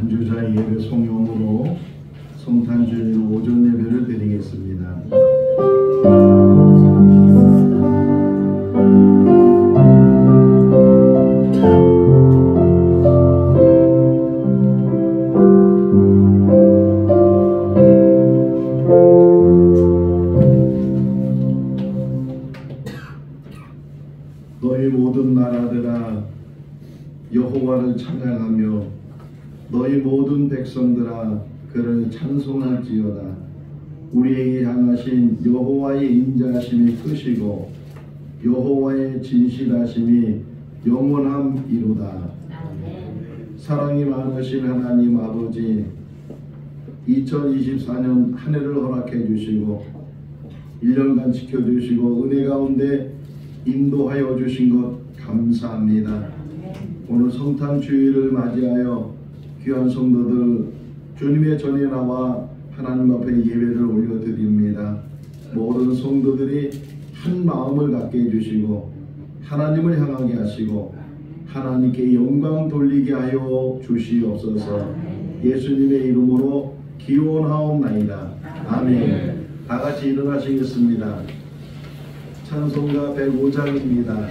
한주자 예배 송영으로 성탄주일 오전 예배를 드리겠습니다. 너희 모든 나라들아 여호와를 찬양하며 너희 모든 백성들아 그를 찬송할지어다. 우리에게 향하신 여호와의 인자하심이 크시고 여호와의 진실하심이 영원함이로다. 사랑이 많으신 하나님 아버지, 2024년 한 해를 허락해 주시고 1년간 지켜주시고 은혜 가운데 인도하여 주신 것 감사합니다. 오늘 성탄주일을 맞이하여 귀한 성도들 주님의 전에 나와 하나님 앞에 예배를 올려드립니다. 모든 성도들이 한 마음을 갖게 해주시고 하나님을 향하게 하시고 하나님께 영광 돌리게 하여 주시옵소서. 예수님의 이름으로 기원하옵나이다. 아멘. 다같이 일어나시겠습니다. 찬송가 105장입니다.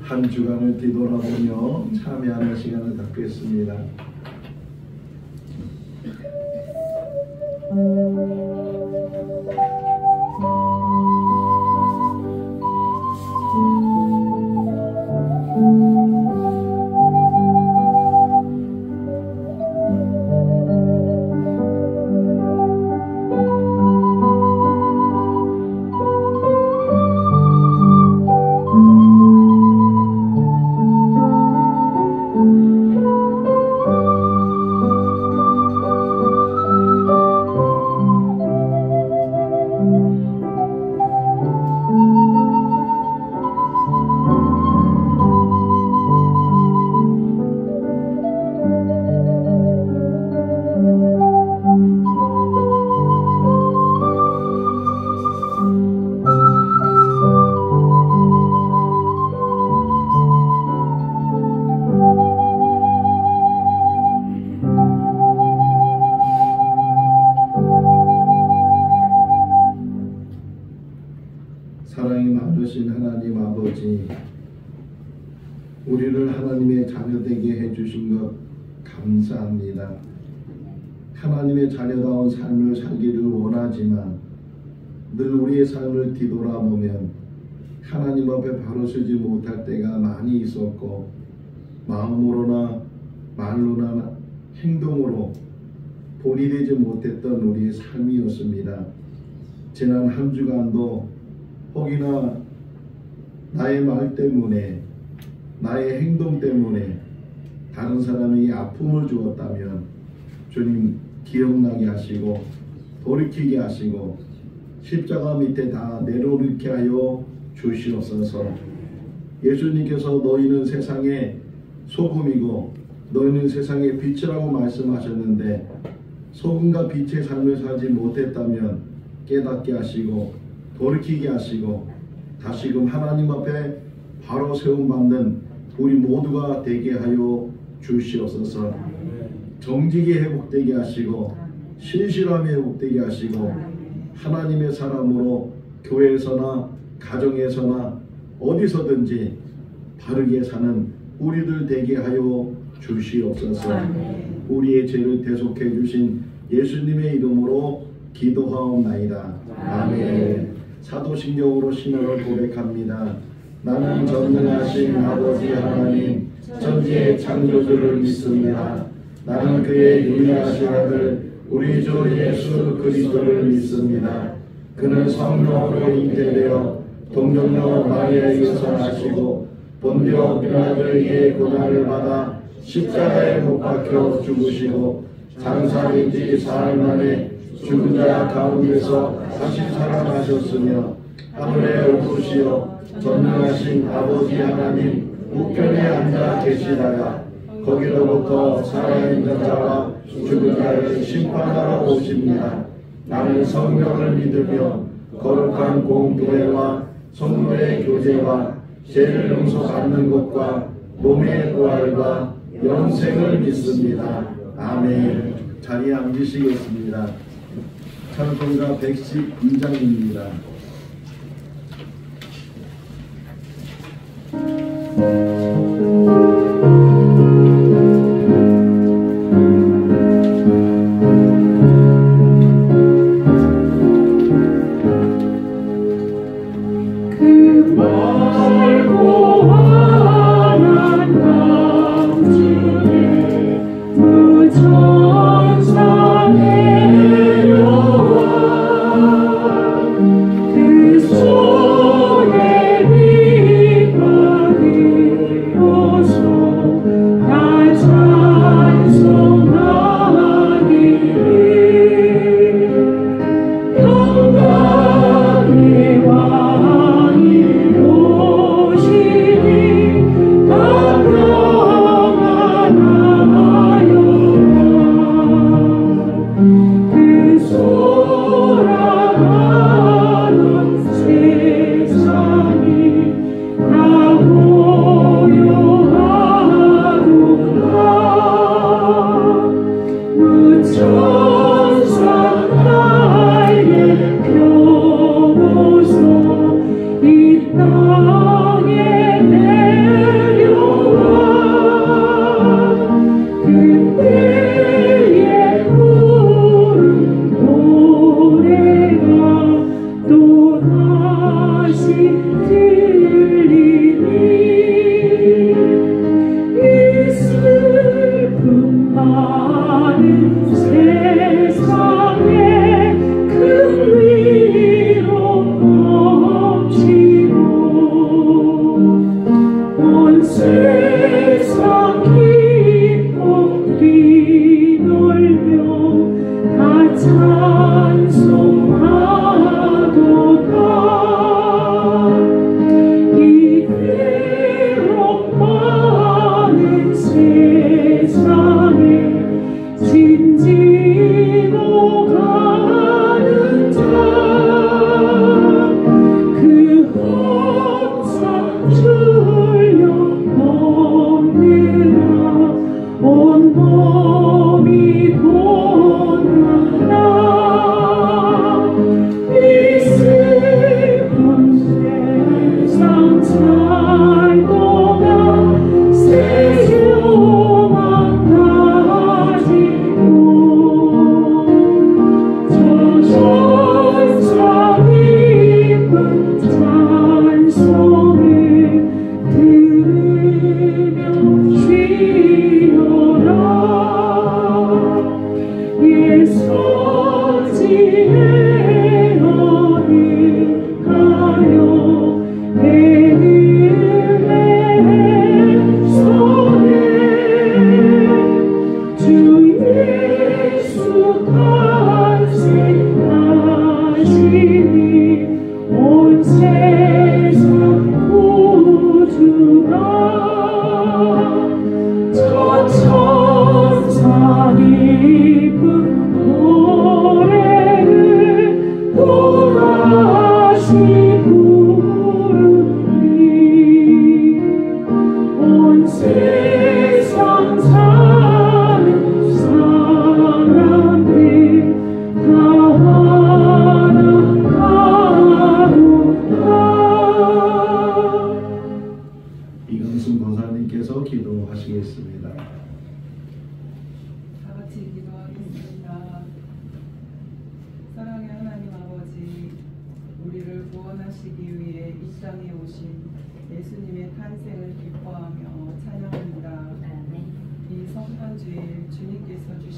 한 주간을 뒤돌아보며 참여하는 시간을 갖겠습니다. 사랑이 많으신 하나님 아버지, 우리를 하나님의 자녀되게 해주신 것 감사합니다. 하나님의 자녀다운 삶을 살기를 원하지만 늘 우리의 삶을 뒤돌아보면 하나님 앞에 바로 서지 못할 때가 많이 있었고 마음으로나 말로나 행동으로 본이 되지 못했던 우리의 삶이었습니다. 지난 한 주간도 혹이나 나의 말 때문에, 나의 행동 때문에 다른 사람에게 아픔을 주었다면 주님 기억나게 하시고 돌이키게 하시고 십자가 밑에 다 내려놓게 하여 주시옵소서. 예수님께서 너희는 세상의 소금이고 너희는 세상의 빛이라고 말씀하셨는데 소금과 빛의 삶을 살지 못했다면 깨닫게 하시고 돌이키게 하시고 다시금 하나님 앞에 바로 세움받는 우리 모두가 되게 하여 주시옵소서. 정직이 회복되게 하시고 신실함이 회복되게 하시고 하나님의 사람으로 교회에서나 가정에서나 어디서든지 바르게 사는 우리들 되게 하여 주시옵소서. 우리의 죄를 대속해 주신 예수님의 이름으로 기도하옵나이다. 아멘. 사도신경으로 신앙을 고백합니다. 나는 전능하신 아버지 하나님 천지의 창조주를 믿습니다. 나는 그의 유일하신 아들 우리 주 예수 그리스도를 믿습니다. 그는 성령으로 잉태되어 동정녀 마리아에게서 나시고 본디오 빌라도에게 고난을 받아 십자가에 못 박혀 죽으시고 장사된 지 사흘 만에 죽은 자 가운데서 다시 살아나셨으며 하늘에 오르시어 전능하신 아버지 하나님 우편에 앉아 계시다가 거기로부터 살아있는 자와 죽은 자를 심판하러 오십니다. 나는 성령을 믿으며 거룩한 공교회와 성도의 교제와 죄를 용서받는 것과 몸의 부활과 영생을 믿습니다. 아멘. 자리에 앉으시겠습니다. 찬송가 112장입니다. 그 손에 빛나는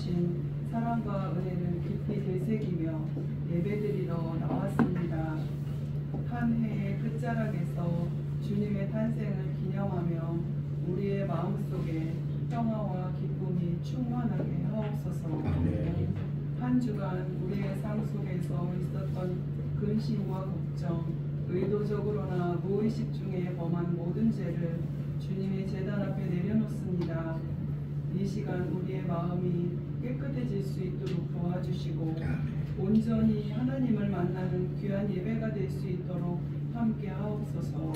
주신 사랑과 은혜를 깊이 되새기며 예배드리러 나왔습니다. 한 해의 끝자락에서 주님의 탄생을 기념하며 우리의 마음속에 평화와 기쁨이 충만하게 하옵소서. 한 주간 우리의 삶 속에서 있었던 근심과 걱정, 의도적으로나 무의식 중에 범한 모든 죄를 주님의 제단 앞에 내려놓습니다. 이 시간 우리의 마음이 깨끗해질 수 있도록 도와주시고 온전히 하나님을 만나는 귀한 예배가 될 수 있도록 함께 하옵소서.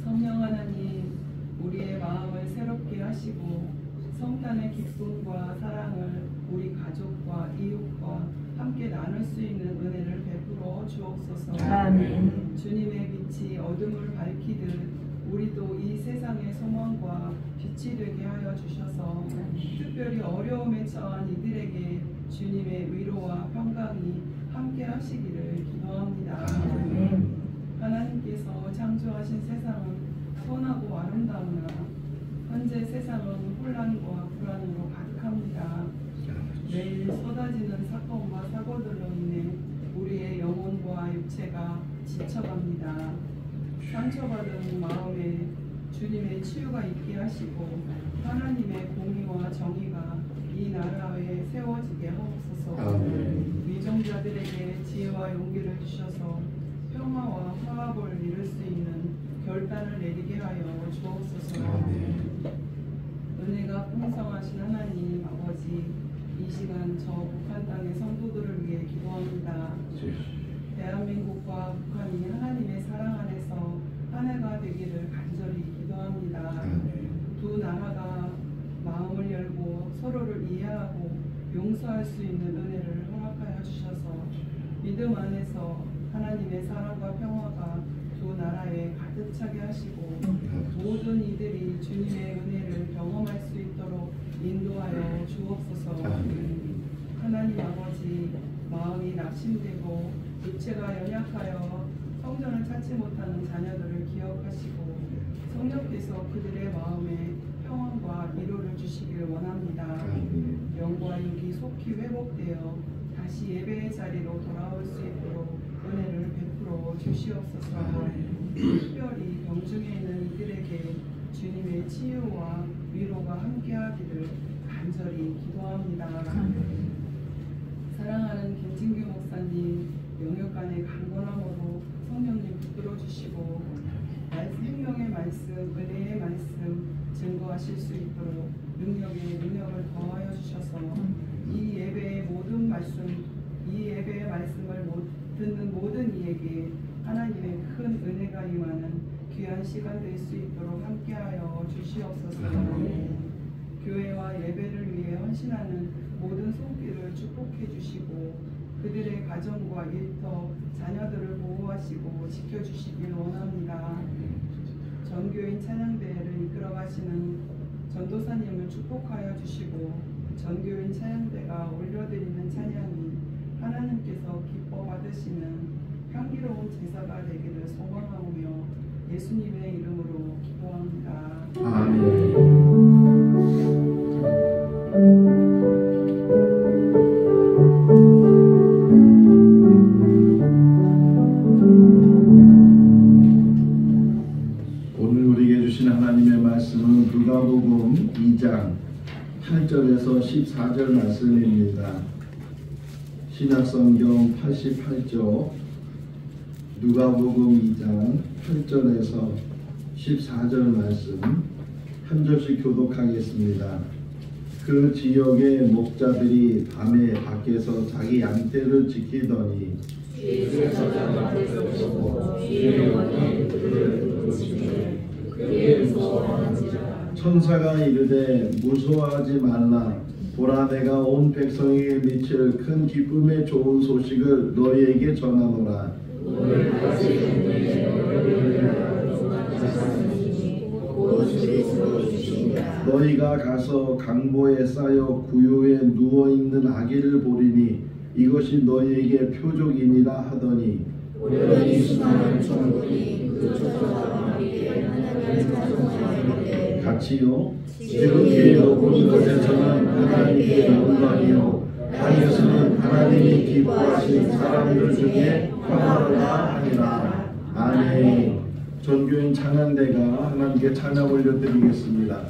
성령 하나님, 우리의 마음을 새롭게 하시고 성탄의 기쁨과 사랑을 우리 가족과 이웃과 함께 나눌 수 있는 은혜를 베풀어 주옵소서. 아멘. 주님의 빛이 어둠을 밝히듯 우리도 이 세상의 소망과 빛이 되게 하여 주셔서 특별히 어려움에 처한 이들에게 주님의 위로와 평강이 함께 하시기를 기도합니다. 하나님께서 창조하신 세상은 선하고 아름다우나 현재 세상은 혼란과 불안으로 가득합니다. 매일 쏟아지는 사건과 사고들로 인해 우리의 영혼과 육체가 지쳐갑니다. 상처받은 마음에 주님의 치유가 있게 하시고 하나님의 공의와 정의가 이 나라에 세워지게 하옵소서. 위정자들에게 지혜와 용기를 주셔서 평화와 화합을 이룰 수 있는 결단을 내리게 하여 주옵소서. 은혜가 풍성하신 하나님 아버지, 이 시간 저 북한 땅의 성도들을 위해 기도합니다. 대한민국과 북한이 하나님의 사랑 안에서 한 해가 되기를 간절히 기도합니다. 두 나라가 마음을 열고 서로를 이해하고 용서할 수 있는 은혜를 허락하여 주셔서 믿음 안에서 하나님의 사랑과 평화가 두 나라에 가득 차게 하시고 모든 이들이 주님의 은혜를 경험할 수 있도록 인도하여 주옵소서. 하나님 아버지, 마음이 낙심되고 육체가 연약하여 성전을 찾지 못하는 자녀들을 기억하시고 성령께서 그들의 마음에 평안과 위로를 주시길 원합니다. 영과 육이 속히 회복되어 다시 예배의 자리로 돌아올 수 있도록 은혜를 베풀어 주시옵소서. 특별히 병중에 있는 이들에게 주님의 치유와 위로가 함께하기를 간절히 기도합니다. 사랑하는 김진규 목사님, 영육간의 강건함으로 성령님 붙들어 주시고 생명의 말씀, 은혜의 말씀 증거하실 수 있도록 능력에 능력을 더하여 주셔서 이 예배의 모든 말씀, 이 예배의 말씀을 듣는 모든 이에게 하나님의 큰 은혜가 임하는 귀한 시간 될 수 있도록 함께하여 주시옵소서. 교회와 예배를 위해 헌신하는 모든 손길을 축복해 주시고 그들의 가정과 일터, 자녀들을 보호하시고 지켜주시길 원합니다. 전교인 찬양대회를 이끌어가시는 전도사님을 축복하여 주시고 전교인 찬양대가 올려드리는 찬양이 하나님께서 기뻐 받으시는 향기로운 제사가 되기를 소망하오며 예수님의 이름으로 기도합니다. 아멘. 오늘 우리에게 주신 하나님의 말씀은 누가복음 2장 8절에서 14절 말씀입니다. 신약성경 88조 누가복음 2장 8절에서 14절 말씀 한 절씩 교독하겠습니다. 그 지역의 목자들이 밤에 밖에서 자기 양떼를 지키더니 천사가 이르되 무서워하지 말라. 보라, 내가 온 백성에게 미칠 큰 기쁨의 좋은 소식을 너희에게 전하노라. 너희가 가서 강보에 쌓여 구유에 누워있는 아기를 보리니 이것이 너희에게 표적이니라 하더니 우연히 수많은 천군이 그 천사와 함께 하나님을 찬송하여 이르되 같이요 지극히 높은 곳에서는 하나님께 영광이요 땅에서는 하나님이 기뻐하신 사람들 중에 평화로다 하니라. 아멘. 전교인 찬양대가 하나님께 찬양 올려드리겠습니다.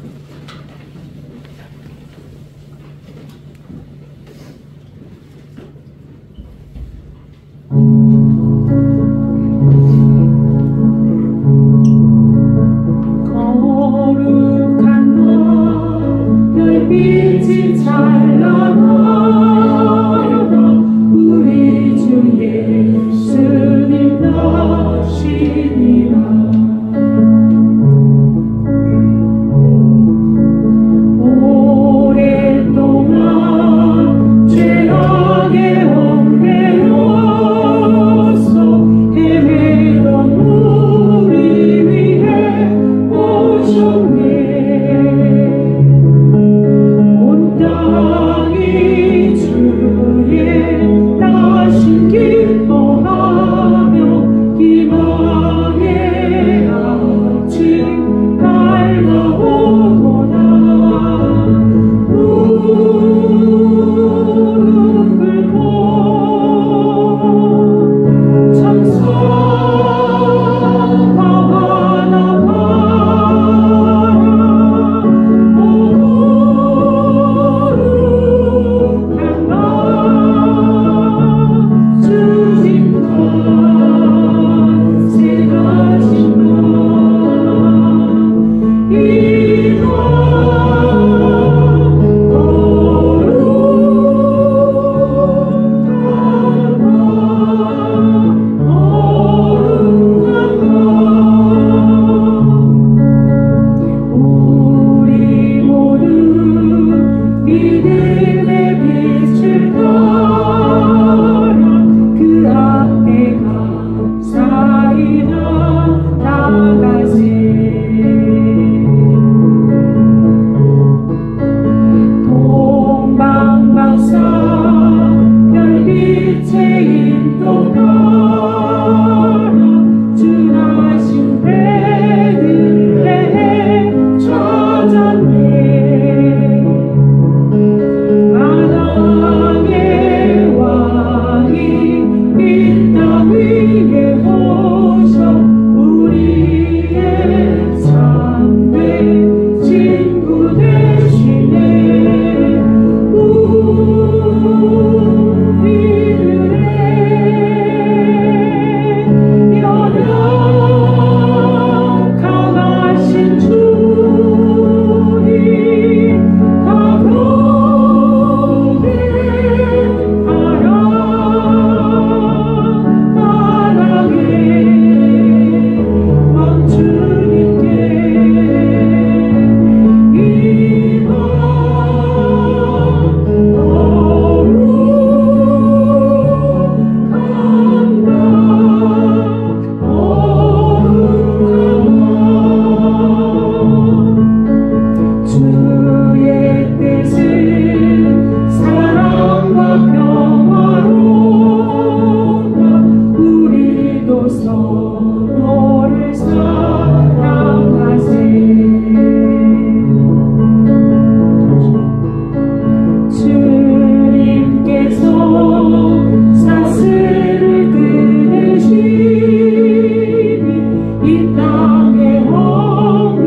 이 땅의 억눌림이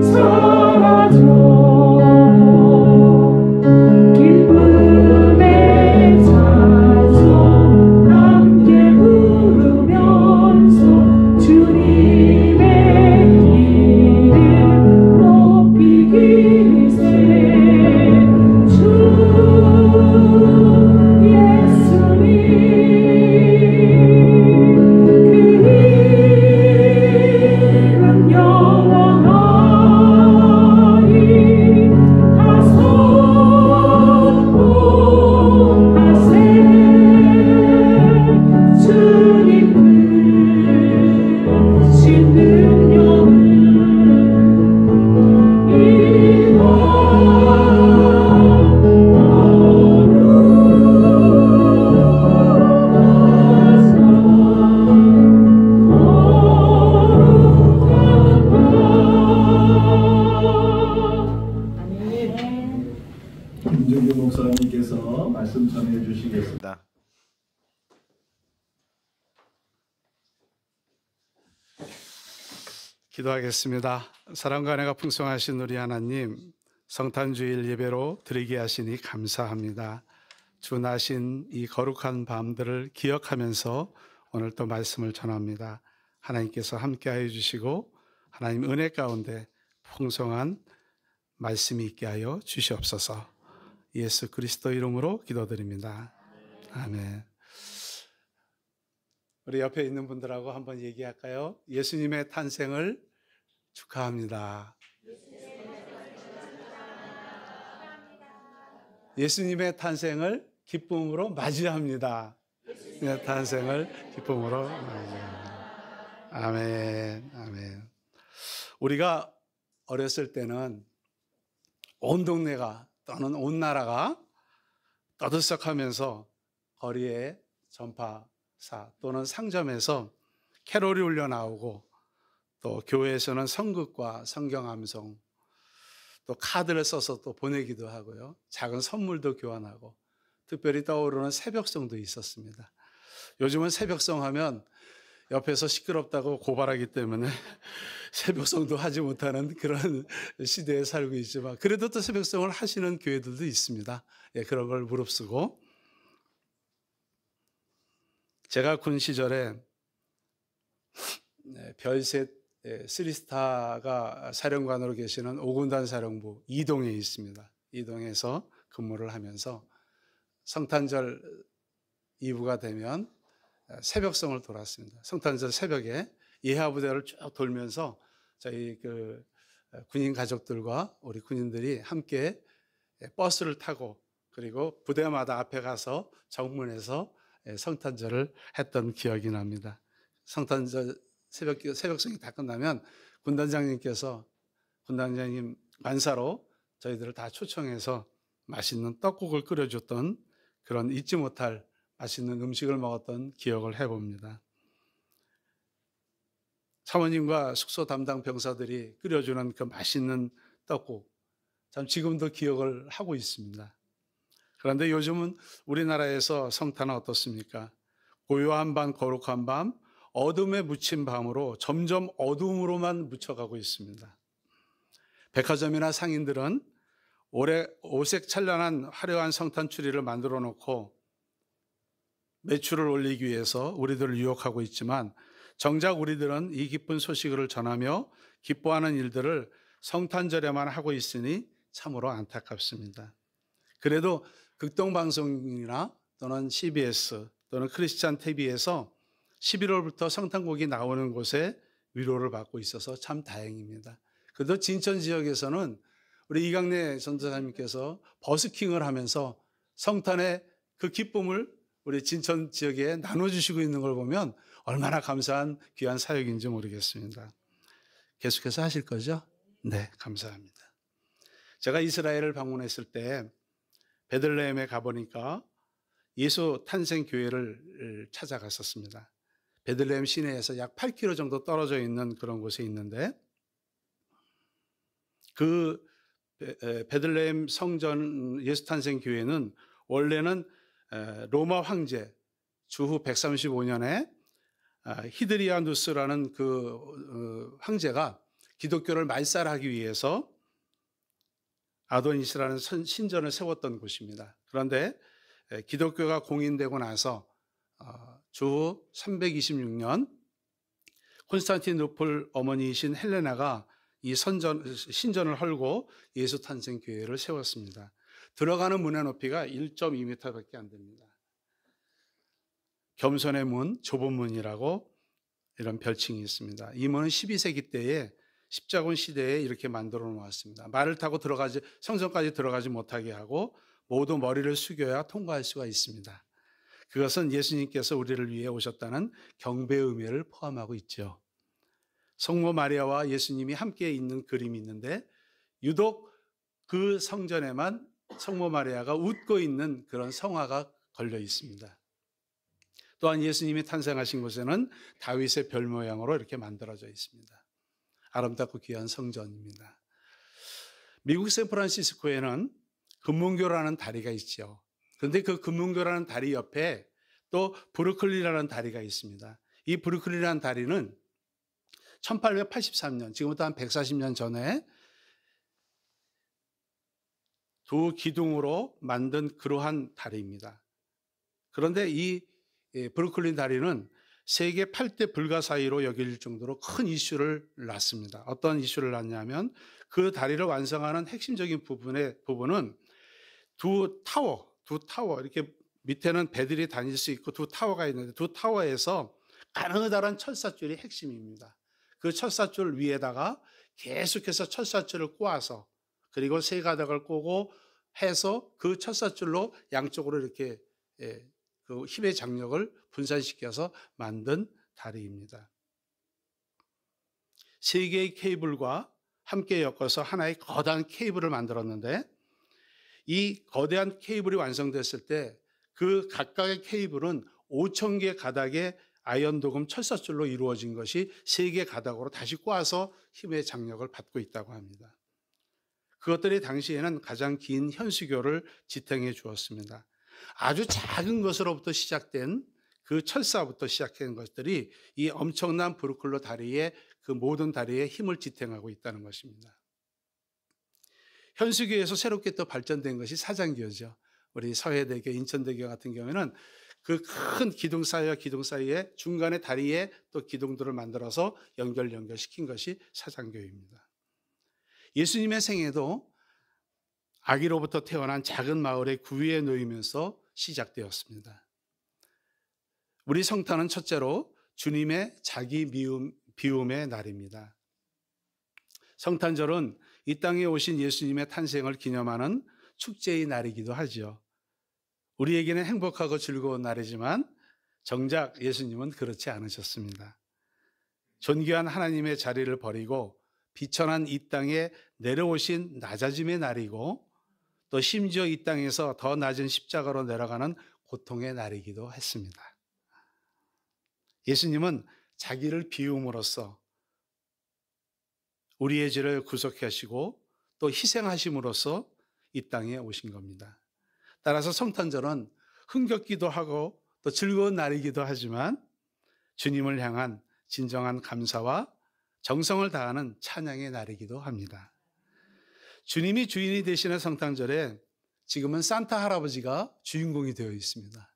사라져 김정규 목사님께서 말씀 전해 주시겠습니다. 기도하겠습니다. 사랑과 은혜가 풍성하신 우리 하나님, 성탄주일 예배로 드리게 하시니 감사합니다. 주 나신 이 거룩한 밤들을 기억하면서 오늘 또 말씀을 전합니다. 하나님께서 함께하여 주시고 하나님 은혜 가운데 풍성한 말씀이 있게 하여 주시옵소서. 예수 그리스도 이름으로 기도드립니다. 아멘. 우리 옆에 있는 분들하고 한번 얘기할까요? 예수님의 탄생을 축하합니다. 예수님의 탄생을 기쁨으로 맞이합니다. 예수님의 탄생을 기쁨으로 맞이합니다. 아멘, 아멘. 우리가 어렸을 때는 온 동네가 또는 온 나라가 떠들썩하면서 거리에 전파사 또는 상점에서 캐롤이 울려 나오고 또 교회에서는 성극과 성경 암송 또 카드를 써서 또 보내기도 하고요. 작은 선물도 교환하고 특별히 떠오르는 새벽송도 있었습니다. 요즘은 새벽송 하면 옆에서 시끄럽다고 고발하기 때문에 새벽송도 하지 못하는 그런 시대에 살고 있지만 그래도 또 새벽송을 하시는 교회들도 있습니다. 예, 그런 걸 무릅쓰고 제가 군 시절에 별셋 3스타가 사령관으로 계시는 5군단 사령부 이동에 있습니다. 이동에서 근무를 하면서 성탄절 이브가 되면 새벽송을 돌았습니다. 성탄절 새벽에 예하부대를 쭉 돌면서 저희 그 군인 가족들과 우리 군인들이 함께 버스를 타고 그리고 부대마다 앞에 가서 정문에서 성탄절을 했던 기억이 납니다. 성탄절 새벽송이 다 끝나면 군단장님께서 군단장님 관사로 저희들을 다 초청해서 맛있는 떡국을 끓여줬던 그런 잊지 못할 맛있는 음식을 먹었던 기억을 해봅니다. 사모님과 숙소 담당 병사들이 끓여주는 그 맛있는 떡국, 참 지금도 기억을 하고 있습니다. 그런데 요즘은 우리나라에서 성탄은 어떻습니까? 고요한 밤, 거룩한 밤, 어둠에 묻힌 밤으로 점점 어둠으로만 묻혀가고 있습니다. 백화점이나 상인들은 올해 오색 찬란한 화려한 성탄 추리를 만들어 놓고 매출을 올리기 위해서 우리들을 유혹하고 있지만 정작 우리들은 이 기쁜 소식을 전하며 기뻐하는 일들을 성탄절에만 하고 있으니 참으로 안타깝습니다. 그래도 극동방송이나 또는 CBS 또는 크리스찬 TV에서 11월부터 성탄곡이 나오는 곳에 위로를 받고 있어서 참 다행입니다. 그래도 진천 지역에서는 우리 이강래 전도사님께서 버스킹을 하면서 성탄의 그 기쁨을 우리 진천 지역에 나눠주시고 있는 걸 보면 얼마나 감사한 귀한 사역인지 모르겠습니다. 계속해서 하실 거죠? 네, 감사합니다. 제가 이스라엘을 방문했을 때 베들레헴에 가보니까 예수 탄생 교회를 찾아갔었습니다. 베들레헴 시내에서 약 8km 정도 떨어져 있는 그런 곳에 있는데 그 베들레헴 성전 예수 탄생 교회는 원래는 로마 황제 주후 135년에 히드리아누스라는 그 황제가 기독교를 말살하기 위해서 아도니스라는 신전을 세웠던 곳입니다. 그런데 기독교가 공인되고 나서 주후 326년 콘스탄티노플 어머니이신 헬레나가 이 신전을 헐고 예수 탄생 교회를 세웠습니다. 들어가는 문의 높이가 1.2m밖에 안 됩니다. 겸손의 문, 좁은 문이라고 이런 별칭이 있습니다. 이 문은 12세기 때에 십자군 시대에 이렇게 만들어 놓았습니다. 말을 타고 성전까지 들어가지 못하게 하고 모두 머리를 숙여야 통과할 수가 있습니다. 그것은 예수님께서 우리를 위해 오셨다는 경배의 의미를 포함하고 있죠. 성모 마리아와 예수님이 함께 있는 그림이 있는데 유독 그 성전에만 성모 마리아가 웃고 있는 그런 성화가 걸려 있습니다. 또한 예수님이 탄생하신 곳에는 다윗의 별 모양으로 이렇게 만들어져 있습니다. 아름답고 귀한 성전입니다. 미국 샌프란시스코에는 금문교라는 다리가 있죠. 그런데 그 금문교라는 다리 옆에 또 브루클린이라는 다리가 있습니다. 이 브루클린이라는 다리는 1883년, 지금부터 한 140년 전에 두 기둥으로 만든 그러한 다리입니다. 그런데 이 브루클린 다리는 세계 8대 불가사의로 여길 정도로 큰 이슈를 낳습니다. 어떤 이슈를 낳냐면 그 다리를 완성하는 핵심적인 부분은 두 타워, 이렇게 밑에는 배들이 다닐 수 있고 두 타워가 있는데 두 타워에서 가느다란 철사줄이 핵심입니다. 그 철사줄 위에다가 계속해서 철사줄을 꼬아서 그리고 세 가닥을 꼬고 해서 그 철사줄로 양쪽으로 이렇게 그 힘의 장력을 분산시켜서 만든 다리입니다. 세 개의 케이블과 함께 엮어서 하나의 거대한 케이블을 만들었는데 이 거대한 케이블이 완성됐을 때 그 각각의 케이블은 5,000개 가닥의 아연도금 철사줄로 이루어진 것이 3개 가닥으로 다시 꼬아서 힘의 장력을 받고 있다고 합니다. 그것들이 당시에는 가장 긴 현수교를 지탱해 주었습니다. 아주 작은 것으로부터 시작된 그 철사부터 시작한 것들이 이 엄청난 브루클린 다리의 그 모든 다리에 힘을 지탱하고 있다는 것입니다. 현수교에서 새롭게 또 발전된 것이 사장교죠. 우리 서해대교, 인천대교 같은 경우에는 그 큰 기둥 사이와 기둥 사이에 중간에 다리에 또 기둥들을 만들어서 연결시킨 것이 사장교입니다. 예수님의 생애도 아기로부터 태어난 작은 마을의 구위에 놓이면서 시작되었습니다. 우리 성탄은 첫째로 주님의 자기 비움의 날입니다. 성탄절은 이 땅에 오신 예수님의 탄생을 기념하는 축제의 날이기도 하죠. 우리에게는 행복하고 즐거운 날이지만 정작 예수님은 그렇지 않으셨습니다. 존귀한 하나님의 자리를 버리고 비천한 이 땅에 내려오신 낮아짐의 날이고 또 심지어 이 땅에서 더 낮은 십자가로 내려가는 고통의 날이기도 했습니다. 예수님은 자기를 비움으로써 우리의 죄를 구속하시고 또 희생하심으로써 이 땅에 오신 겁니다. 따라서 성탄절은 흥겹기도 하고 또 즐거운 날이기도 하지만 주님을 향한 진정한 감사와 정성을 다하는 찬양의 날이기도 합니다. 주님이 주인이 되시는 성탄절에 지금은 산타 할아버지가 주인공이 되어 있습니다.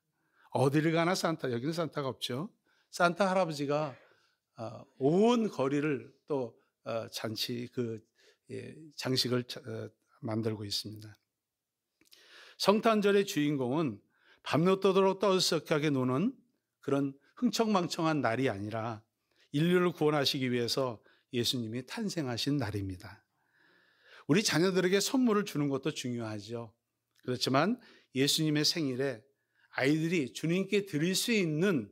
어디를 가나 산타, 여기는 산타가 없죠. 산타 할아버지가 온 거리를 또 장식을 만들고 있습니다. 성탄절의 주인공은 밤늦도록 떠들썩하게 노는 그런 흥청망청한 날이 아니라 인류를 구원하시기 위해서 예수님이 탄생하신 날입니다. 우리 자녀들에게 선물을 주는 것도 중요하죠. 그렇지만 예수님의 생일에 아이들이 주님께 드릴 수 있는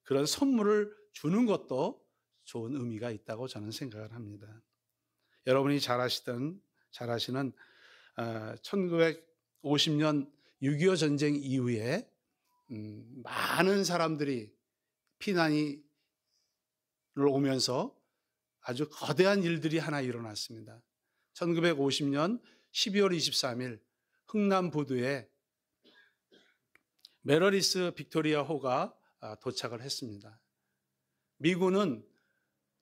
그런 선물을 주는 것도 좋은 의미가 있다고 저는 생각을 합니다. 여러분이 잘 아시는 1950년 6.25 전쟁 이후에 많은 사람들이 피난이 오면서 아주 거대한 일들이 하나 일어났습니다. 1950년 12월 23일 흥남부두에 메러리스 빅토리아 호가 도착을 했습니다. 미군은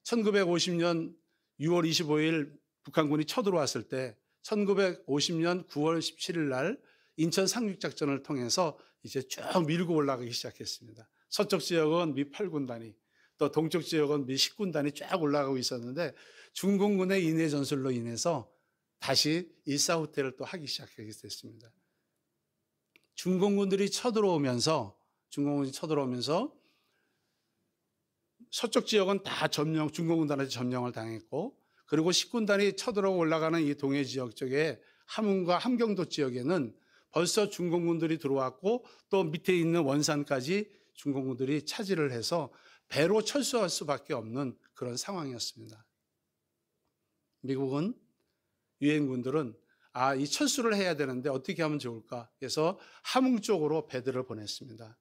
1950년 6월 25일 북한군이 쳐들어왔을 때 1950년 9월 17일 날 인천 상륙작전을 통해서 이제 쭉 밀고 올라가기 시작했습니다. 서쪽 지역은 미 8군단이 또 동쪽 지역은 미 10군단이 쫙 올라가고 있었는데 중공군의 인해 전술로 인해서 다시 일사후퇴를 또 하기 시작하게 됐습니다. 중공군이 쳐들어오면서 서쪽 지역은 다 중공군단한테 점령을 당했고 그리고 10군단이 쳐들어 올라가는 이 동해 지역 쪽에 함흥과 함경도 지역에는 벌써 중공군들이 들어왔고 또 밑에 있는 원산까지 중공군들이 차지를 해서 배로 철수할 수밖에 없는 그런 상황이었습니다. 미국은 유엔군들은 이 철수를 해야 되는데 어떻게 하면 좋을까? 그래서 함흥 쪽으로 배들을 보냈습니다.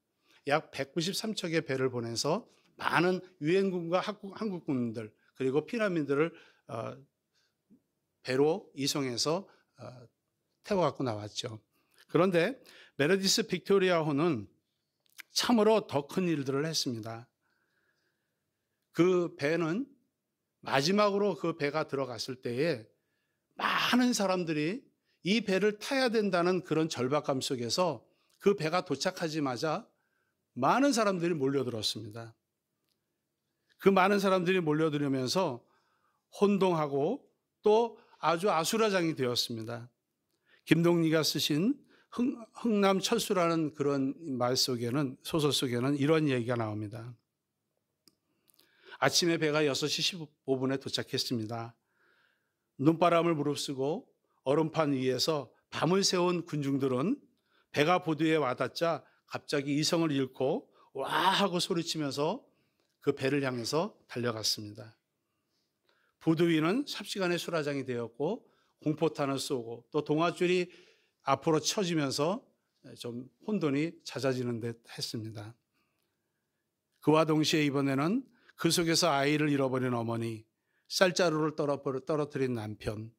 약 193척의 배를 보내서 많은 유엔군과 한국군들 그리고 피난민들을 배로 이송해서 태워갖고 나왔죠. 그런데 메르디스 빅토리아호는 참으로 더 큰 일들을 했습니다. 그 배는 마지막으로 그 배가 들어갔을 때에 많은 사람들이 이 배를 타야 된다는 그런 절박감 속에서 그 배가 도착하자마자 많은 사람들이 몰려들었습니다. 그 많은 사람들이 몰려들으면서 혼동하고 또 아주 아수라장이 되었습니다. 김동리가 쓰신 흥남철수라는 그런 말 속에는, 소설 속에는 이런 얘기가 나옵니다. 아침에 배가 6시 15분에 도착했습니다. 눈바람을 무릅쓰고 얼음판 위에서 밤을 새운 군중들은 배가 보도에 와닿자 갑자기 이성을 잃고 와 하고 소리치면서 그 배를 향해서 달려갔습니다. 보도 위는 삽시간에 수라장이 되었고 공포탄을 쏘고 또 동아줄이 앞으로 쳐지면서 좀 혼돈이 잦아지는 듯 했습니다. 그와 동시에 이번에는 그 속에서 아이를 잃어버린 어머니, 쌀자루를 떨어뜨린 남편,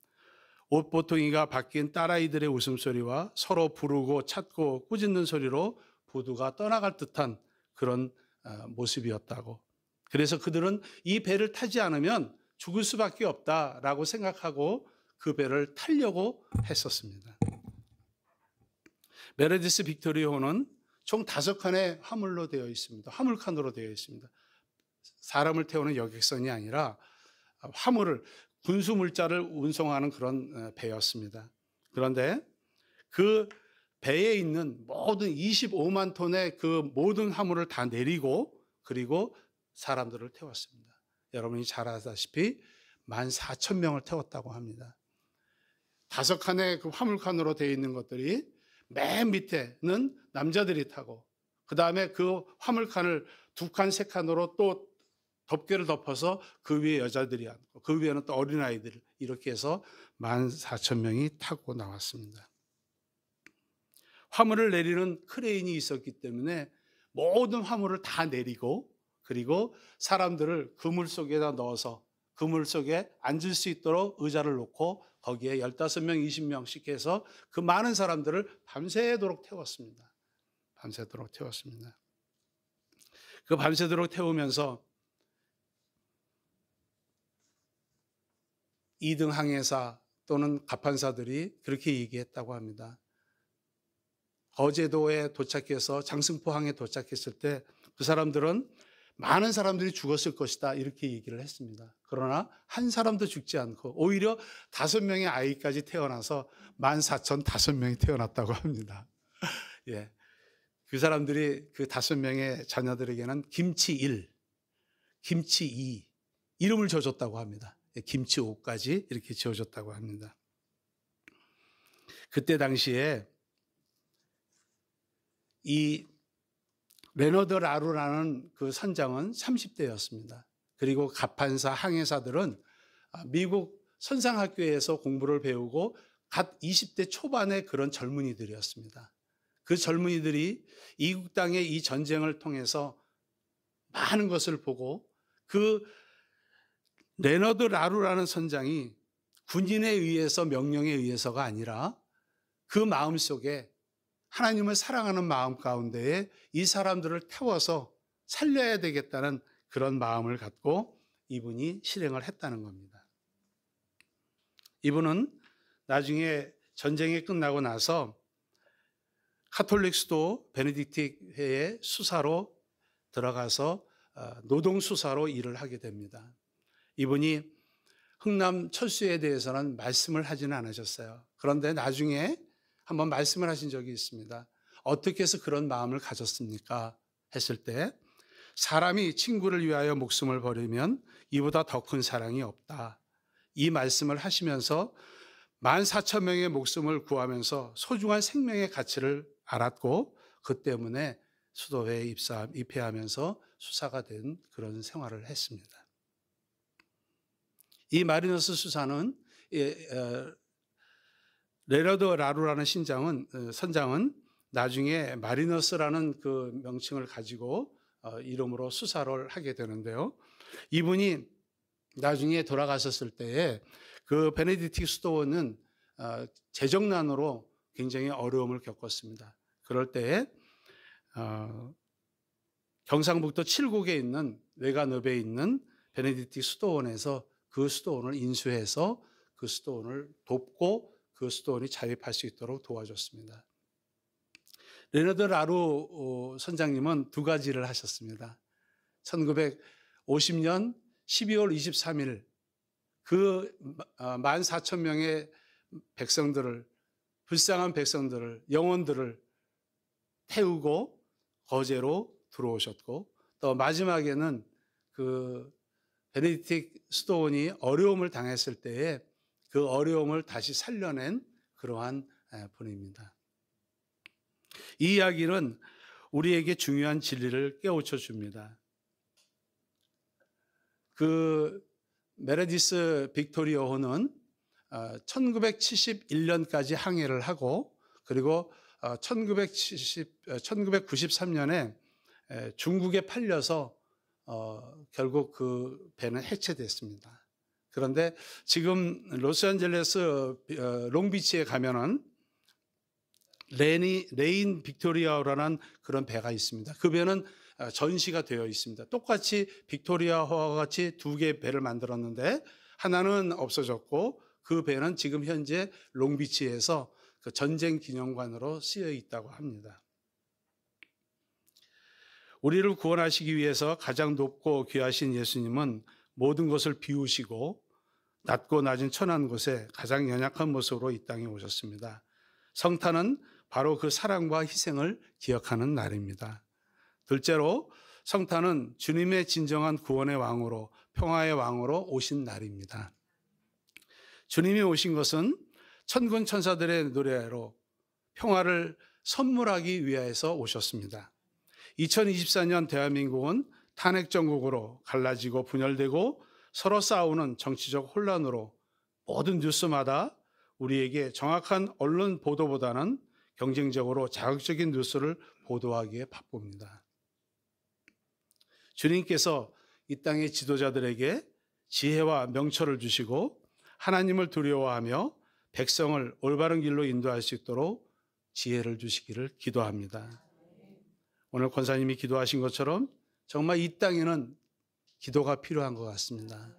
옷보통이가 바뀐 딸아이들의 웃음소리와 서로 부르고 찾고 꾸짖는 소리로 부두가 떠나갈 듯한 그런 모습이었다고. 그래서 그들은 이 배를 타지 않으면 죽을 수밖에 없다라고 생각하고 그 배를 타려고 했었습니다. 메르디스 빅토리아호는 총 5칸의 화물로 되어 있습니다. 화물칸으로 되어 있습니다. 사람을 태우는 여객선이 아니라 화물을, 군수 물자를 운송하는 그런 배였습니다. 그런데 그 배에 있는 모든 25만 톤의 그 모든 화물을 다 내리고 그리고 사람들을 태웠습니다. 여러분이 잘 아다시피 14,000명을 태웠다고 합니다. 5칸의 그 화물칸으로 되어 있는 것들이 맨 밑에는 남자들이 타고 그 다음에 그 화물칸을 2칸, 3칸으로 또 덮개를 덮어서 그 위에 여자들이 앉고 그 위에는 또 어린아이들, 이렇게 해서 14,000명이 타고 나왔습니다. 화물을 내리는 크레인이 있었기 때문에 모든 화물을 다 내리고 그리고 사람들을 그물 속에다 넣어서 그물 속에 앉을 수 있도록 의자를 놓고 거기에 15명, 20명씩 해서 그 많은 사람들을 밤새도록 태웠습니다. 밤새도록 태웠습니다. 그 밤새도록 태우면서 2등 항해사 또는 갑판사들이 그렇게 얘기했다고 합니다. 거제도에 도착해서 장승포항에 도착했을 때 그 사람들은 많은 사람들이 죽었을 것이다 이렇게 얘기를 했습니다. 그러나 한 사람도 죽지 않고 오히려 5명의 아이까지 태어나서 14,005명이 태어났다고 합니다. 예. 그 사람들이 그 5명의 자녀들에게는 김치 1, 김치 2 이름을 지어줬다고 합니다. 김치 5까지 이렇게 지어줬다고 합니다. 그때 당시에 이 레너드 라루라는 그 선장은 30대였습니다. 그리고 갑판사, 항해사들은 미국 선상학교에서 공부를 배우고 갓 20대 초반의 그런 젊은이들이었습니다. 그 젊은이들이 이국 땅의 이 전쟁을 통해서 많은 것을 보고 그 레너드 라루라는 선장이 군인에 의해서 명령에 의해서가 아니라 그 마음속에 하나님을 사랑하는 마음 가운데에 이 사람들을 태워서 살려야 되겠다는 그런 마음을 갖고 이분이 실행을 했다는 겁니다. 이분은 나중에 전쟁이 끝나고 나서 카톨릭 수도 베네딕트 회의 수사로 들어가서 노동수사로 일을 하게 됩니다. 이분이 흥남 철수에 대해서는 말씀을 하지는 않으셨어요. 그런데 나중에 한번 말씀을 하신 적이 있습니다. 어떻게 해서 그런 마음을 가졌습니까? 했을 때 사람이 친구를 위하여 목숨을 버리면 이보다 더 큰 사랑이 없다. 이 말씀을 하시면서 14,000명의 목숨을 구하면서 소중한 생명의 가치를 알았고 그 때문에 수도회에 입회하면서 수사가 된 그런 생활을 했습니다. 이 마리너스 수사는 레너드 라루라는 선장은 나중에 마리너스라는 그 명칭을 가지고 이름으로 수사를 하게 되는데요. 이분이 나중에 돌아가셨을 때에 그 베네딕트 수도원은 재정난으로 굉장히 어려움을 겪었습니다. 그럴 때에 경상북도 칠곡에 있는 외관읍에 있는 베네딕트 수도원에서 그 수도원을 인수해서 그 수도원을 돕고 그 수도원이 자립할 수 있도록 도와줬습니다. 레너드 라루 선장님은 두 가지를 하셨습니다. 1950년 12월 23일 그 14,000명의 백성들을, 불쌍한 백성들을, 영혼들을 태우고 거제로 들어오셨고, 또 마지막에는 그 베네딕트 수도원이 어려움을 당했을 때에 그 어려움을 다시 살려낸 그러한 분입니다. 이 이야기는 우리에게 중요한 진리를 깨우쳐 줍니다. 그 메르디스 빅토리아호는 1971년까지 항해를 하고, 그리고 1993년에 중국에 팔려서 결국 그 배는 해체됐습니다. 그런데 지금 로스앤젤레스 롱비치에 가면은 레인 빅토리아호라는 그런 배가 있습니다. 그 배는 전시가 되어 있습니다. 똑같이 빅토리아호와 같이 두 개의 배를 만들었는데 하나는 없어졌고, 그 배는 지금 현재 롱비치에서 그 전쟁 기념관으로 쓰여 있다고 합니다. 우리를 구원하시기 위해서 가장 높고 귀하신 예수님은 모든 것을 비우시고 낮고 낮은 천한 곳에 가장 연약한 모습으로 이 땅에 오셨습니다. 성탄은 바로 그 사랑과 희생을 기억하는 날입니다. 둘째로, 성탄은 주님의 진정한 구원의 왕으로, 평화의 왕으로 오신 날입니다. 주님이 오신 것은 천군 천사들의 노래로 평화를 선물하기 위해서 오셨습니다. 2024년 대한민국은 탄핵 정국으로 갈라지고 분열되고 서로 싸우는 정치적 혼란으로 모든 뉴스마다 우리에게 정확한 언론 보도보다는 경쟁적으로 자극적인 뉴스를 보도하기에 바쁩니다. 주님께서 이 땅의 지도자들에게 지혜와 명철을 주시고 하나님을 두려워하며 백성을 올바른 길로 인도할 수 있도록 지혜를 주시기를 기도합니다. 오늘 권사님이 기도하신 것처럼 정말 이 땅에는 기도가 필요한 것 같습니다.